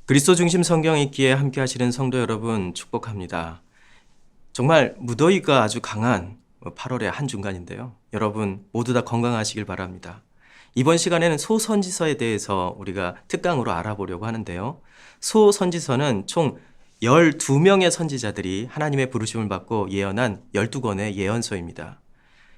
그리스도 중심 성경 읽기에 함께 하시는 성도 여러분 축복합니다. 정말 무더위가 아주 강한 8월의 한중간인데요. 여러분 모두 다 건강하시길 바랍니다. 이번 시간에는 소선지서에 대해서 우리가 특강으로 알아보려고 하는데요. 소선지서는 총 12명의 선지자들이 하나님의 부르심을 받고 예언한 12권의 예언서입니다.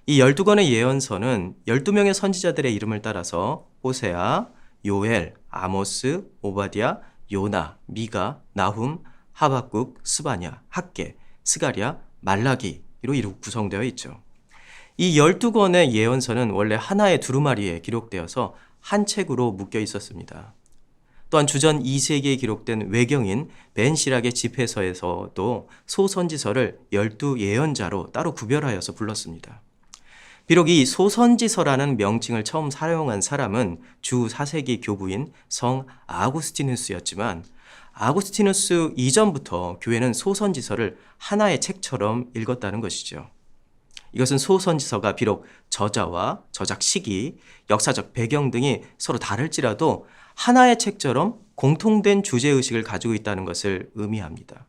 이 12권의 예언서는 12명의 선지자들의 이름을 따라서 호세아, 요엘, 아모스, 오바댜, 요나, 미가, 나훔, 하박국, 스바냐, 학개, 스가랴, 말라기로 이렇게 구성되어 있죠. 이 12권의 예언서는 원래 하나의 두루마리에 기록되어서 한 책으로 묶여 있었습니다. 또한 주전 2세기에 기록된 외경인 벤 시락의 집회서에서도 소선지서를 12예언자로 따로 구별하여서 불렀습니다. 비록 이 소선지서라는 명칭을 처음 사용한 사람은 주 4세기 교부인 성 아구스티누스였지만 아구스티누스 이전부터 교회는 소선지서를 하나의 책처럼 읽었다는 것이죠. 이것은 소선지서가 비록 저자와 저작 시기, 역사적 배경 등이 서로 다를지라도 하나의 책처럼 공통된 주제의식을 가지고 있다는 것을 의미합니다.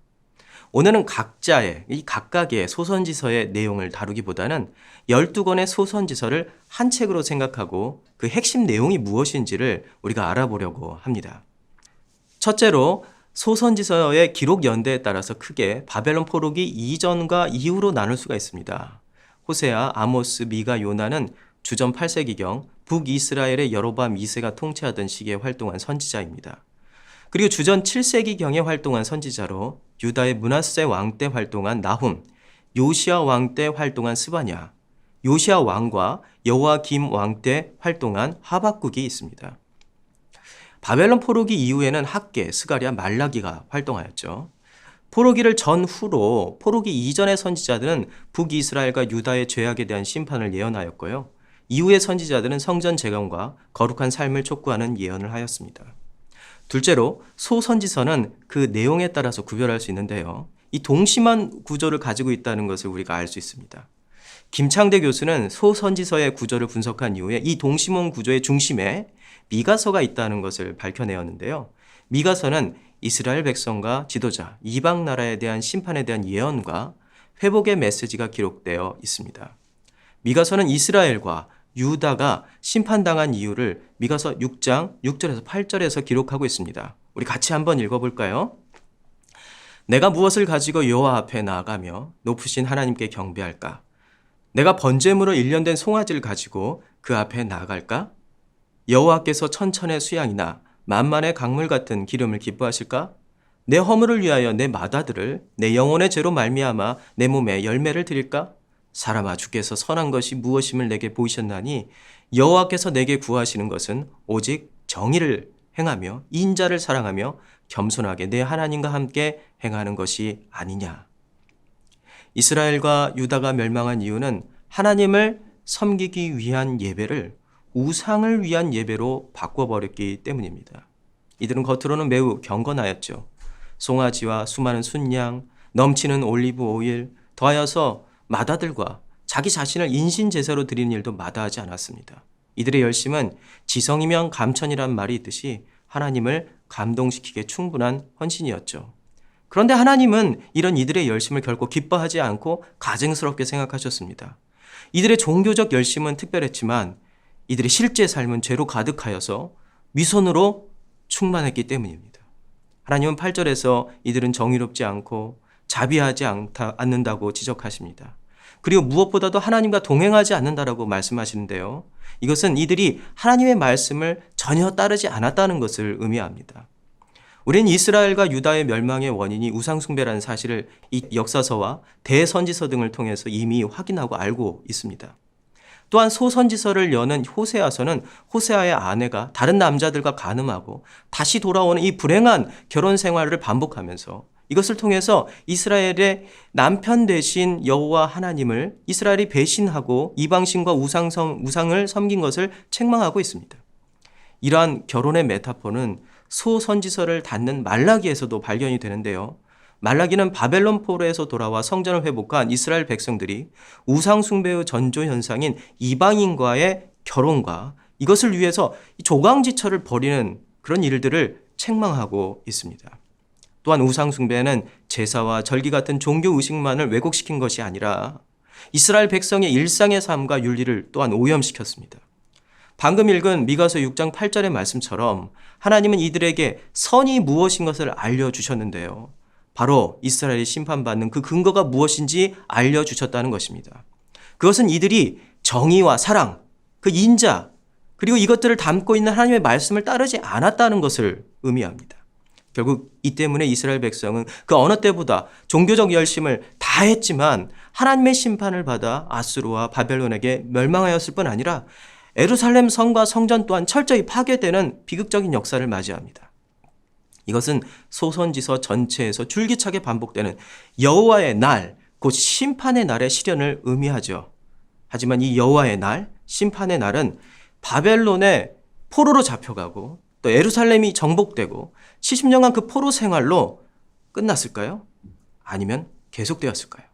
오늘은 각각의 소선지서의 내용을 다루기보다는 12권의 소선지서를 한 책으로 생각하고 그 핵심 내용이 무엇인지를 우리가 알아보려고 합니다. 첫째로 소선지서의 기록 연대에 따라서 크게 바벨론 포로기 이전과 이후로 나눌 수가 있습니다. 호세아, 아모스, 미가, 요나는 주전 8세기경 북이스라엘의 여로보암 2세가 통치하던 시기에 활동한 선지자입니다. 그리고 주전 7세기경에 활동한 선지자로 유다의 므낫세 왕 때 활동한 나훔, 요시야 왕 때 활동한 스바냐, 요시야 왕과 여호야김 왕 때 활동한 하박국이 있습니다. 바벨론 포로기 이후에는 학개, 스가랴, 말라기가 활동하였죠. 포로기를 전후로 포로기 이전의 선지자들은 북이스라엘과 유다의 죄악에 대한 심판을 예언하였고요. 이후의 선지자들은 성전 재건과 거룩한 삶을 촉구하는 예언을 하였습니다. 둘째로 소선지서는 그 내용에 따라서 구별할 수 있는데요. 이 동심한 구조를 가지고 있다는 것을 우리가 알 수 있습니다. 김창대 교수는 소선지서의 구조를 분석한 이후에 이 동심원 구조의 중심에 미가서가 있다는 것을 밝혀내었는데요. 미가서는 이스라엘 백성과 지도자, 이방 나라에 대한 심판에 대한 예언과 회복의 메시지가 기록되어 있습니다. 미가서는 이스라엘과 유다가 심판당한 이유를 미가서 6장 6절에서 8절에서 기록하고 있습니다. 우리 같이 한번 읽어볼까요? 내가 무엇을 가지고 여호와 앞에 나아가며 높으신 하나님께 경배할까? 내가 번제물로 일련된 송아지를 가지고 그 앞에 나아갈까? 여호와께서 천천의 수양이나 만만의 강물 같은 기름을 기뻐하실까? 내 허물을 위하여 내 마다들을 내 영혼의 죄로 말미암아 내 몸에 열매를 드릴까? 사람아, 주께서 선한 것이 무엇임을 내게 보이셨나니 여호와께서 내게 구하시는 것은 오직 정의를 행하며 인자를 사랑하며 겸손하게 내 하나님과 함께 행하는 것이 아니냐. 이스라엘과 유다가 멸망한 이유는 하나님을 섬기기 위한 예배를 우상을 위한 예배로 바꿔버렸기 때문입니다. 이들은 겉으로는 매우 경건하였죠. 송아지와 수많은 순양, 넘치는 올리브 오일, 더하여서 마다들과 자기 자신을 인신제사로 드리는 일도 마다하지 않았습니다. 이들의 열심은 지성이면 감천이란 말이 있듯이 하나님을 감동시키기에 충분한 헌신이었죠. 그런데 하나님은 이런 이들의 열심을 결코 기뻐하지 않고 가증스럽게 생각하셨습니다. 이들의 종교적 열심은 특별했지만 이들의 실제 삶은 죄로 가득하여서 위선으로 충만했기 때문입니다. 하나님은 8절에서 이들은 정의롭지 않고 자비하지 않는다고 지적하십니다. 그리고 무엇보다도 하나님과 동행하지 않는다라고 말씀하시는데요. 이것은 이들이 하나님의 말씀을 전혀 따르지 않았다는 것을 의미합니다. 우리는 이스라엘과 유다의 멸망의 원인이 우상숭배라는 사실을 이 역사서와 대선지서 등을 통해서 이미 확인하고 알고 있습니다. 또한 소선지서를 여는 호세아서는 호세아의 아내가 다른 남자들과 간음하고 다시 돌아오는 이 불행한 결혼 생활을 반복하면서 이것을 통해서 이스라엘의 남편 대신 여호와 하나님을 이스라엘이 배신하고 이방신과 우상을 섬긴 것을 책망하고 있습니다. 이러한 결혼의 메타포는 소선지서를 닫는 말라기에서도 발견이 되는데요. 말라기는 바벨론 포로에서 돌아와 성전을 회복한 이스라엘 백성들이 우상 숭배의 전조 현상인 이방인과의 결혼과 이것을 위해서 조강지처를 벌이는 그런 일들을 책망하고 있습니다. 또한 우상 숭배는 제사와 절기 같은 종교 의식만을 왜곡시킨 것이 아니라 이스라엘 백성의 일상의 삶과 윤리를 또한 오염시켰습니다. 방금 읽은 미가서 6장 8절의 말씀처럼 하나님은 이들에게 선이 무엇인 것을 알려주셨는데요. 바로 이스라엘이 심판받는 그 근거가 무엇인지 알려주셨다는 것입니다. 그것은 이들이 정의와 사랑, 그 인자, 그리고 이것들을 담고 있는 하나님의 말씀을 따르지 않았다는 것을 의미합니다. 결국 이 때문에 이스라엘 백성은 그 어느 때보다 종교적 열심을 다했지만 하나님의 심판을 받아 아수르와 바벨론에게 멸망하였을 뿐 아니라 예루살렘 성과 성전 또한 철저히 파괴되는 비극적인 역사를 맞이합니다. 이것은 소선지서 전체에서 줄기차게 반복되는 여호와의 날, 곧 심판의 날의 실현을 의미하죠. 하지만 이 여호와의 날, 심판의 날은 바벨론의 포로로 잡혀가고 또 예루살렘이 정복되고 70년간 그 포로 생활로 끝났을까요? 아니면 계속되었을까요?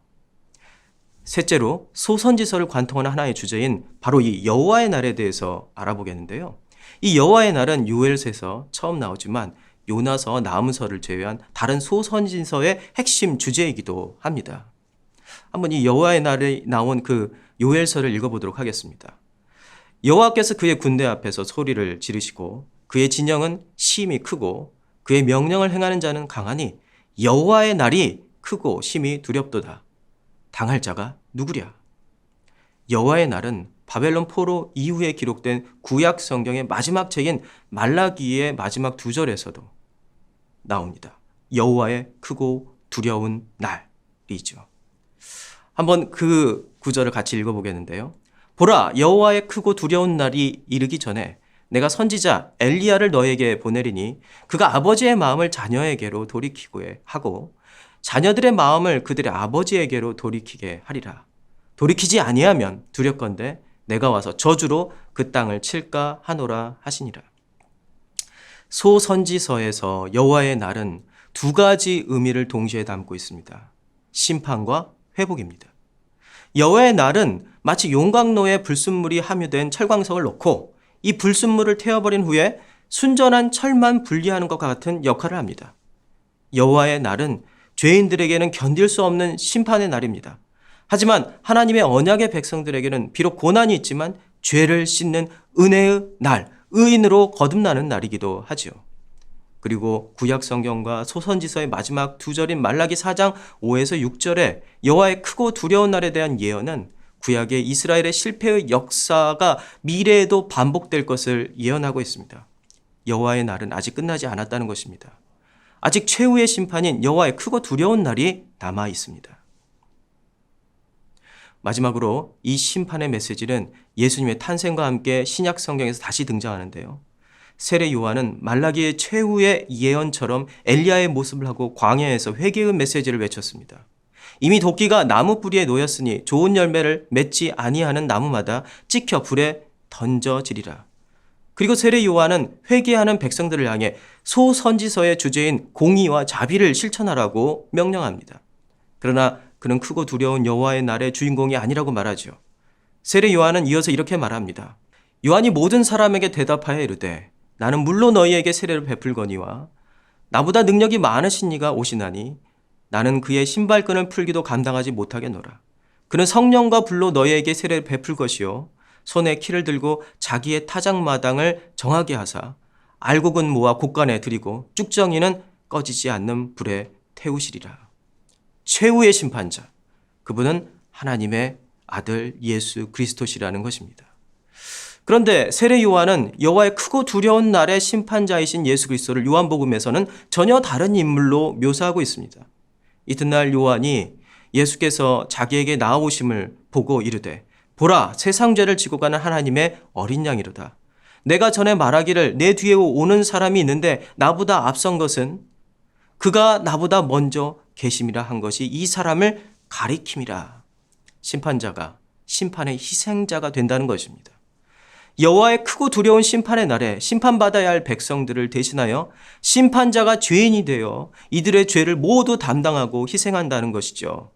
셋째로 소선지서를 관통하는 하나의 주제인 바로 이 여호와의 날에 대해서 알아보겠는데요. 이 여호와의 날은 요엘서에서 처음 나오지만 요나서, 나훔서를 제외한 다른 소선지서의 핵심 주제이기도 합니다. 한번 이 여호와의 날에 나온 그 요엘서를 읽어보도록 하겠습니다. 여호와께서 그의 군대 앞에서 소리를 지르시고 그의 진영은 심히 크고 그의 명령을 행하는 자는 강하니 여호와의 날이 크고 심히 두렵도다. 당할 자가 누구랴? 여호와의 날은 바벨론 포로 이후에 기록된 구약 성경의 마지막 책인 말라기의 마지막 2절에서도 나옵니다. 여호와의 크고 두려운 날이죠. 한번 그 구절을 같이 읽어보겠는데요. 보라, 여호와의 크고 두려운 날이 이르기 전에 내가 선지자 엘리야를 너에게 보내리니 그가 아버지의 마음을 자녀에게로 돌이키게 하고 자녀들의 마음을 그들의 아버지에게로 돌이키게 하리라. 돌이키지 아니하면 두렵건대 내가 와서 저주로 그 땅을 칠까 하노라 하시니라. 소선지서에서 여호와의 날은 두 가지 의미를 동시에 담고 있습니다. 심판과 회복입니다. 여호와의 날은 마치 용광로에 불순물이 함유된 철광석을 놓고 이 불순물을 태워버린 후에 순전한 철만 분리하는 것과 같은 역할을 합니다. 여호와의 날은 죄인들에게는 견딜 수 없는 심판의 날입니다. 하지만 하나님의 언약의 백성들에게는 비록 고난이 있지만 죄를 씻는 은혜의 날, 의인으로 거듭나는 날이기도 하지요. 그리고 구약 성경과 소선지서의 마지막 2절인 말라기 4장 5에서 6절에 여호와의 크고 두려운 날에 대한 예언은 구약의 이스라엘의 실패의 역사가 미래에도 반복될 것을 예언하고 있습니다. 여호와의 날은 아직 끝나지 않았다는 것입니다. 아직 최후의 심판인 여호와의 크고 두려운 날이 남아 있습니다. 마지막으로 이 심판의 메시지는 예수님의 탄생과 함께 신약 성경에서 다시 등장하는데요. 세례 요한은 말라기의 최후의 예언처럼 엘리야의 모습을 하고 광야에서 회개의 메시지를 외쳤습니다. 이미 도끼가 나무 뿌리에 놓였으니 좋은 열매를 맺지 아니하는 나무마다 찍혀 불에 던져지리라. 그리고 세례 요한은 회개하는 백성들을 향해 소선지서의 주제인 공의와 자비를 실천하라고 명령합니다. 그러나 그는 크고 두려운 여호와의 날의 주인공이 아니라고 말하죠. 세례 요한은 이어서 이렇게 말합니다. 요한이 모든 사람에게 대답하여 이르되 나는 물로 너희에게 세례를 베풀거니와 나보다 능력이 많으신 이가 오시나니 나는 그의 신발끈을 풀기도 감당하지 못하겠노라. 그는 성령과 불로 너희에게 세례를 베풀 것이요 손에 키를 들고 자기의 타작마당을 정하게 하사 알곡은 모아 곡간에 들이고 쭉정이는 꺼지지 않는 불에 태우시리라. 최후의 심판자, 그분은 하나님의 아들 예수 그리스도시라는 것입니다. 그런데 세례 요한은 여호와의 크고 두려운 날의 심판자이신 예수 그리스도를 요한복음에서는 전혀 다른 인물로 묘사하고 있습니다. 이튿날 요한이 예수께서 자기에게 나아오심을 보고 이르되 보라, 세상 죄를 지고 가는 하나님의 어린 양이로다. 내가 전에 말하기를 내 뒤에 오는 사람이 있는데 나보다 앞선 것은 그가 나보다 먼저 계심이라 한 것이 이 사람을 가리킴이라. 심판자가 심판의 희생자가 된다는 것입니다. 여호와의 크고 두려운 심판의 날에 심판받아야 할 백성들을 대신하여 심판자가 죄인이 되어 이들의 죄를 모두 담당하고 희생한다는 것이죠.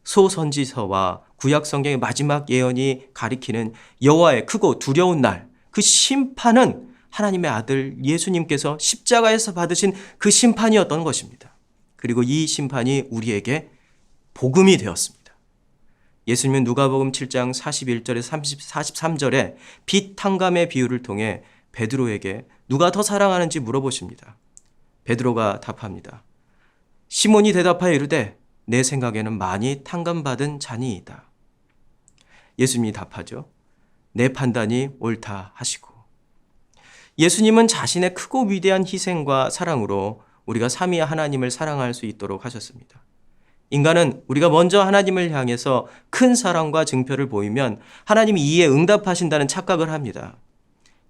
소선지서와 구약 성경의 마지막 예언이 가리키는 여호와의 크고 두려운 날, 그 심판은 하나님의 아들 예수님께서 십자가에서 받으신 그 심판이었던 것입니다. 그리고 이 심판이 우리에게 복음이 되었습니다. 예수님은 누가복음 7장 41절에서 43절에 빛 탕감의 비유를 통해 베드로에게 누가 더 사랑하는지 물어보십니다. 베드로가 답합니다. 시몬이 대답하여 이르되 내 생각에는 많이 탕감받은 자니이다. 예수님이 답하죠. 내 판단이 옳다 하시고. 예수님은 자신의 크고 위대한 희생과 사랑으로 우리가 삼위 하나님을 사랑할 수 있도록 하셨습니다. 인간은 우리가 먼저 하나님을 향해서 큰 사랑과 증표를 보이면 하나님이 이에 응답하신다는 착각을 합니다.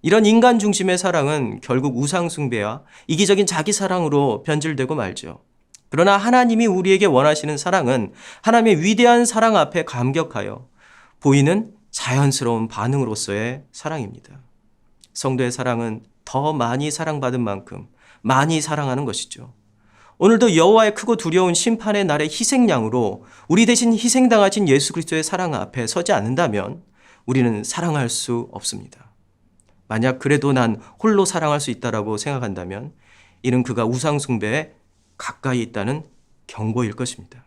이런 인간 중심의 사랑은 결국 우상 숭배와 이기적인 자기 사랑으로 변질되고 말죠. 그러나 하나님이 우리에게 원하시는 사랑은 하나님의 위대한 사랑 앞에 감격하여 보이는 자연스러운 반응으로서의 사랑입니다. 성도의 사랑은 더 많이 사랑받은 만큼 많이 사랑하는 것이죠. 오늘도 여호와의 크고 두려운 심판의 날의 희생양으로 우리 대신 희생당하신 예수 그리스도의 사랑 앞에 서지 않는다면 우리는 사랑할 수 없습니다. 만약 그래도 난 홀로 사랑할 수 있다라고 생각한다면 이는 그가 우상 숭배에 가까이 있다는 경고일 것입니다.